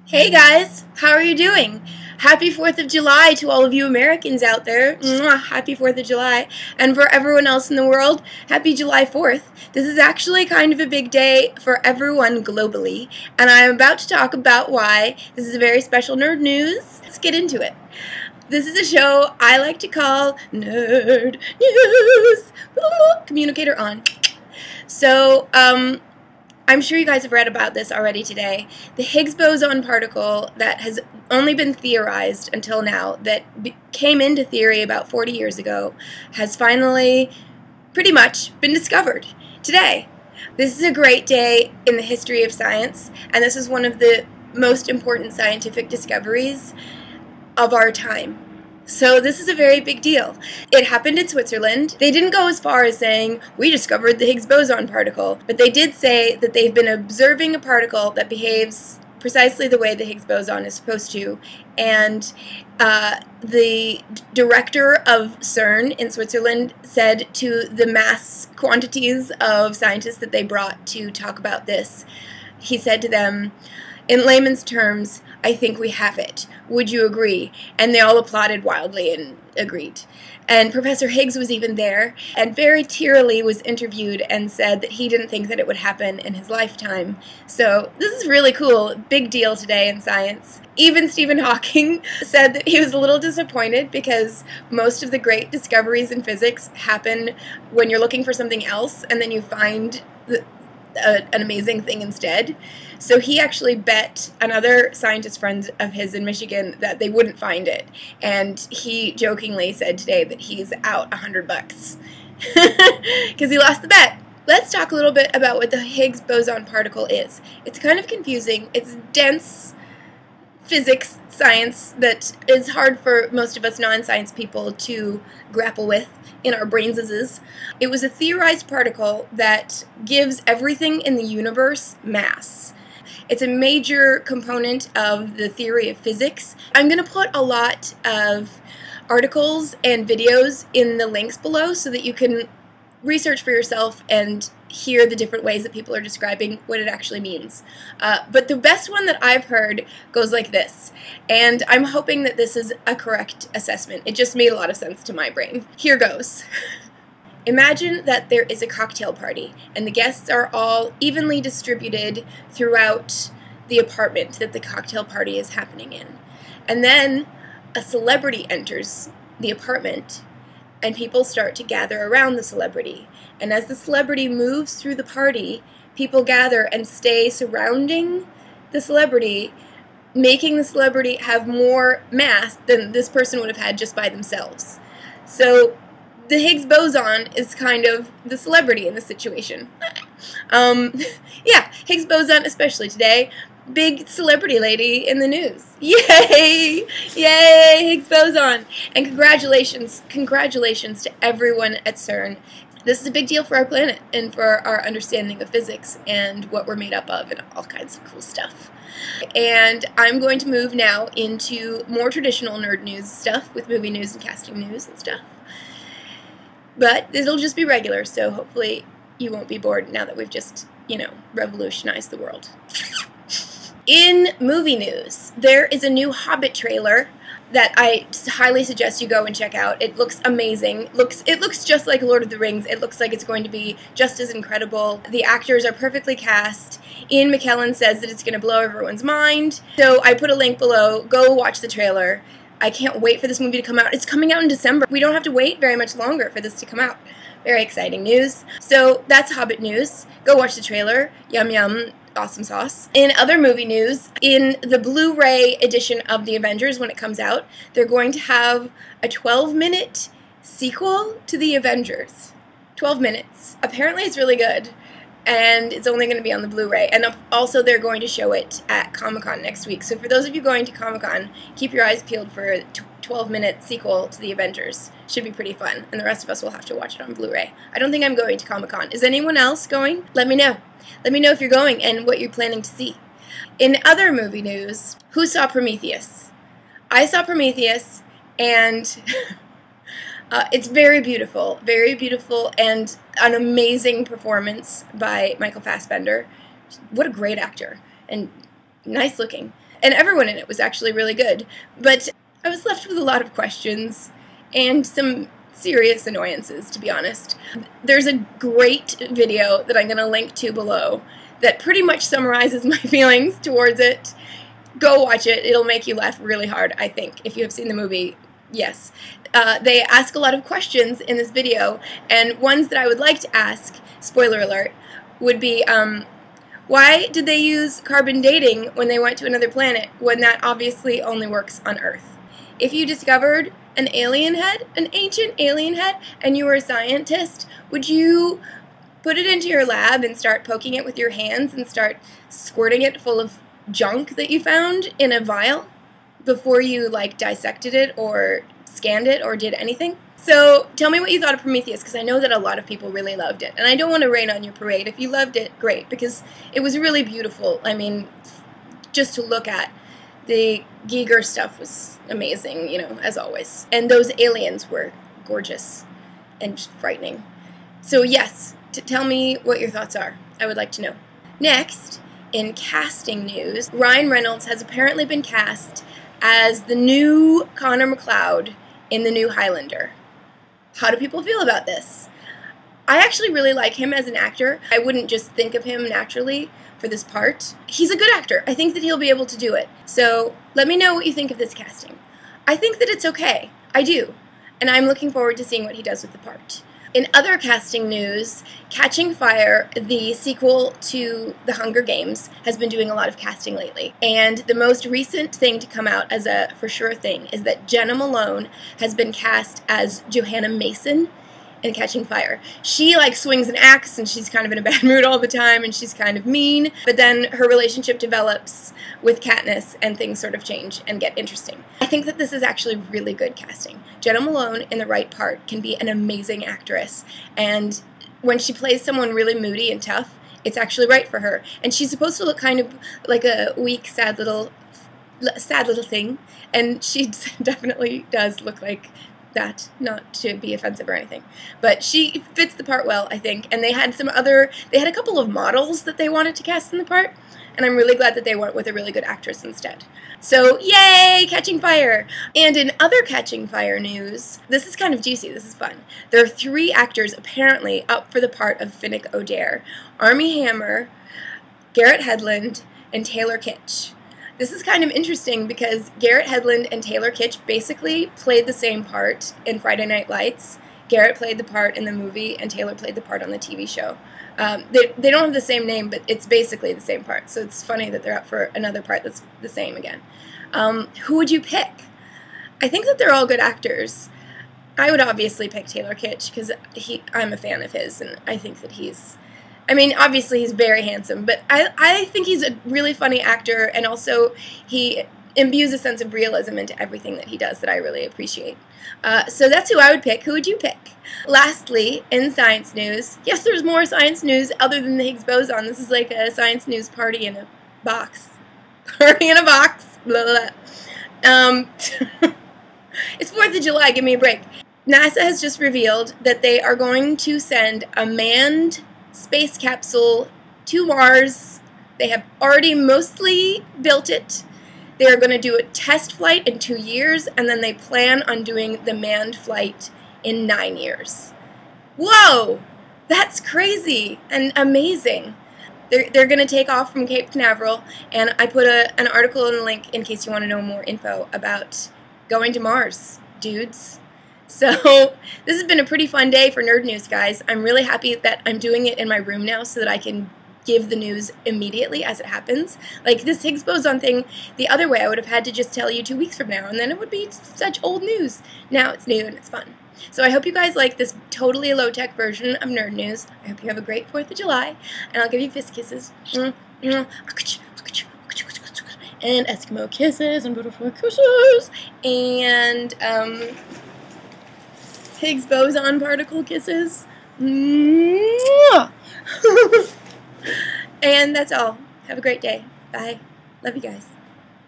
Hey guys, how are you doing? Happy 4th of July to all of you Americans out there. Mwah, happy 4th of July. And for everyone else in the world, happy July 4th. This is actually kind of a big day for everyone globally, and I'm about to talk about why this is a very special nerd news. Let's get into it. This is a show I like to call Nerd News. Communicator on. So, I'm sure you guys have read about this already today. The Higgs Boson particle that has only been theorized until now, that came into theory about 40 years ago, has finally pretty much been discovered today. This is a great day in the history of science, and this is one of the most important scientific discoveries of our time. So this is a very big deal. It happened in Switzerland. They didn't go as far as saying, we discovered the Higgs boson particle, but they did say that they've been observing a particle that behaves precisely the way the Higgs boson is supposed to, and the director of CERN in Switzerland said to the mass quantities of scientists that they brought to talk about this, he said to them, in layman's terms, I think we have it. Would you agree? And they all applauded wildly and agreed. And Professor Higgs was even there, and very tearily was interviewed and said that he didn't think that it would happen in his lifetime. So this is really cool. Big deal today in science. Even Stephen Hawking said that he was a little disappointed because most of the great discoveries in physics happen when you're looking for something else and then you find an amazing thing instead. So he actually bet another scientist friend of his in Michigan that they wouldn't find it, and he jokingly said today that he's out $100 because he lost the bet. Let's talk a little bit about what the Higgs boson particle is. It's kind of confusing. It's dense physics science that is hard for most of us non-science people to grapple with in our brainses. It was a theorized particle that gives everything in the universe mass. It's a major component of the theory of physics. I'm going to put a lot of articles and videos in the links below so that you can research for yourself and hear the different ways that people are describing what it actually means. But the best one that I've heard goes like this, and I'm hoping that this is a correct assessment. It just made a lot of sense to my brain. Here goes. Imagine that there is a cocktail party, and the guests are all evenly distributed throughout the apartment that the cocktail party is happening in. And then a celebrity enters the apartment, and people start to gather around the celebrity. And as the celebrity moves through the party, people gather and stay surrounding the celebrity, making the celebrity have more mass than this person would have had just by themselves. So the Higgs boson is kind of the celebrity in this situation. Yeah, Higgs boson especially today. Big celebrity lady in the news. Yay! Yay, Higgs boson! And congratulations to everyone at CERN. This is a big deal for our planet and for our understanding of physics and what we're made up of and all kinds of cool stuff. And I'm going to move now into more traditional nerd news stuff with movie news and casting news and stuff. But it'll just be regular, so hopefully you won't be bored now that we've just, revolutionized the world. In movie news, there is a new Hobbit trailer that I highly suggest you go and check out. It looks amazing. It looks just like Lord of the Rings. It looks like it's going to be just as incredible. The actors are perfectly cast. Ian McKellan says that it's going to blow everyone's mind. So I put a link below. Go watch the trailer. I can't wait for this movie to come out. It's coming out in December. We don't have to wait very much longer for this to come out. Very exciting news. So that's Hobbit news. Go watch the trailer. Yum yum. Awesome sauce. In other movie news, in the Blu-ray edition of The Avengers, when it comes out, they're going to have a 12-minute sequel to The Avengers. 12 minutes. Apparently it's really good, and it's only going to be on the Blu-ray. And also they're going to show it at Comic-Con next week. So for those of you going to Comic-Con, keep your eyes peeled for a 12-minute sequel to The Avengers. Should be pretty fun, and the rest of us will have to watch it on Blu-ray. I don't think I'm going to Comic-Con. Is anyone else going? Let me know. Let me know if you're going and what you're planning to see. In other movie news, who saw Prometheus? I saw Prometheus, and it's very beautiful, and an amazing performance by Michael Fassbender. What a great actor, and nice looking. And everyone in it was actually really good. But I was left with a lot of questions and some serious annoyances, to be honest. There's a great video that I'm going to link to below that pretty much summarizes my feelings towards it. Go watch it. It'll make you laugh really hard, I think. If you have seen the movie, yes. They ask a lot of questions in this video, and ones that I would like to ask, spoiler alert, would be, why did they use carbon dating when they went to another planet when that obviously only works on Earth? If you discovered an alien head, an ancient alien head, and you were a scientist, would you put it into your lab and start poking it with your hands and start squirting it full of junk that you found in a vial before you, like, dissected it or scanned it or did anything? So tell me what you thought of Prometheus, because I know that a lot of people really loved it. And I don't want to rain on your parade. If you loved it, great, because it was really beautiful. I mean, just to look at. The Giger stuff was amazing, you know, as always. And those aliens were gorgeous and frightening. So yes, tell me what your thoughts are. I would like to know. Next, in casting news, Ryan Reynolds has apparently been cast as the new Connor Macleod in the new Highlander. How do people feel about this? I actually really like him as an actor. I wouldn't just think of him naturally for this part. He's a good actor. I think that he'll be able to do it. So let me know what you think of this casting. I think that it's okay. I do. And I'm looking forward to seeing what he does with the part. In other casting news, Catching Fire, the sequel to The Hunger Games, has been doing a lot of casting lately. And the most recent thing to come out as a for sure thing is that Jenna Malone has been cast as Johanna Mason in Catching Fire. She, like, swings an axe, and she's kind of in a bad mood all the time, and she's kind of mean, but then her relationship develops with Katniss, and things sort of change and get interesting. I think that this is actually really good casting. Jenna Malone, in the right part, can be an amazing actress, and when she plays someone really moody and tough, it's actually right for her. And she's supposed to look kind of like a weak, sad little thing, and she definitely does look like that, not to be offensive or anything, but she fits the part well, I think. And they had a couple of models that they wanted to cast in the part, and I'm really glad that they went with a really good actress instead. So yay, Catching Fire! And in other Catching Fire news, this is kind of juicy, this is fun. There are 3 actors apparently up for the part of Finnick Odair: Armie Hammer, Garrett Hedlund, and Taylor Kitsch. This is kind of interesting because Garrett Hedlund and Taylor Kitsch basically played the same part in Friday Night Lights. Garrett played the part in the movie, and Taylor played the part on the TV show. They don't have the same name, but it's basically the same part, so it's funny that they're up for another part that's the same again. Who would you pick? I think that they're all good actors. I would obviously pick Taylor Kitsch because I'm a fan of his, and I think that I mean, obviously he's very handsome, but I think he's a really funny actor, and also he imbues a sense of realism into everything that he does that I really appreciate. So that's who I would pick. Who would you pick? Lastly, in science news, yes, there's more science news other than the Higgs Boson. This is like a science news party in a box. Party in a box. Blah, blah, blah. It's 4th of July. Give me a break. NASA has just revealed that they are going to send a manned space capsule to Mars. They have already mostly built it. They are going to do a test flight in 2 years, and then they plan on doing the manned flight in 9 years. Whoa! That's crazy and amazing. They're going to take off from Cape Canaveral, and I put an article in the link in case you want to know more info about going to Mars, dudes. So this has been a pretty fun day for Nerd News, guys. I'm really happy that I'm doing it in my room now so that I can give the news immediately as it happens. Like this Higgs Boson thing, the other way I would have had to just tell you 2 weeks from now, and then it would be such old news. Now it's new and it's fun. So I hope you guys like this totally low-tech version of Nerd News. I hope you have a great 4th of July, and I'll give you fist kisses. And Eskimo kisses and butterfly kisses. And Higgs Boson particle kisses. And that's all. Have a great day. Bye. Love you guys.